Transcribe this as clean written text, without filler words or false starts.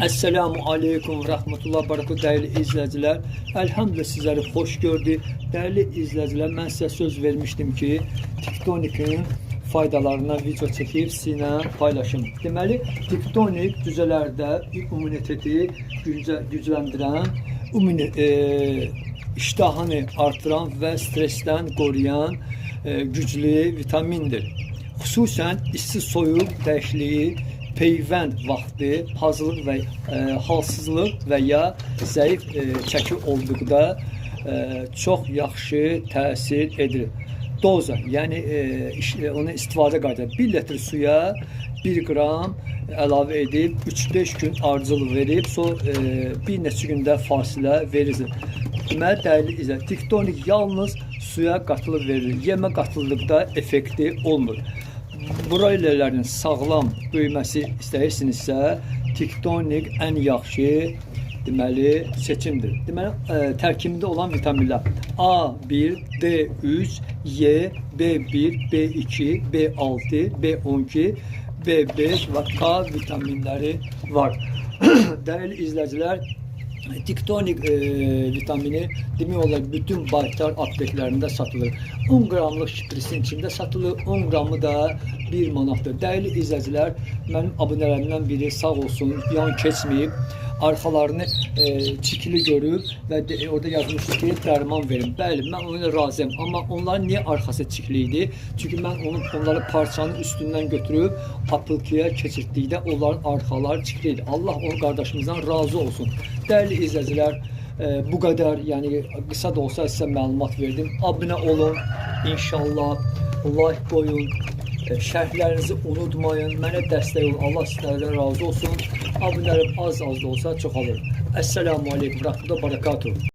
Esselamu Aleyküm ve Rahmetullah Barakatuhu değerli izleyiciler. Elhamdülillah sizleri hoş gördük. Değerli izleyiciler, ben size söz vermiştim ki Tiktonik'in faydalarından video çekip sizinle paylaşım. Deməli, Tiktonik düzelərdə immuniteti gücləndirən, iştahını artıran ve stresten koruyan güclü vitamindir. Xüsusən isti soyuq dəyişikliyi, peyvənd vaxtı, hazırlıq və halsızlıq və ya zəif çəki olduqda çox yaxşı təsir edir. Doza, yəni onu istifadə qaydaları 1 litr suya 1 qram əlavə edib 3-5 gün ardıcıl verib, bir neçə gündə fasilə verirsiniz. Deməli, dəyərli izləyicilər, Tiktonik yalnız suya qatılıb verilir. Yemə qatıldıqda effekti olmur. Broilerlərin sağlam böyüməsi istəyirsinizsə, Tiktonik ən yaxşı seçimdir. Deməli, tərkibində olan vitaminlər A1, D3, Y, B1, B2, B6, B12, B5 və K vitaminləri var. Dəyərli izləyicilər, Tiktonik vitamini demək olar bütün baytar apteklərində satılır. 10 qramlıq şprisin içində satılır. 10 qramı da 1 manatdır. Dəyərli izləyicilər, mənim abunələrimdən biri sağ olsun, yan keçməyib, arxalarını çikili görüb və orada yazmışdı ki, dərman verin. Bəli, mən ona razıyam. Amma onların niyə arxası çikili idi? Çünki mən onları parçanın üstündən götürüb apılkıya keçirdikdə onların arxaları çikili idi. Allah o qardaşımızdan razı olsun. Dəyərli izləyicilər, bu qədər, yəni qısa da olsa sizə məlumat verdim. Abunə olun, inşallah, like qoyun, şərhlərinizi unutmayın, mənə dəstək olun. Allah sizlərdən razı olsun. Abunələrim az da olsa çoxalır. Esselamu Aleyküm, Rahmetullah Barakatuhu.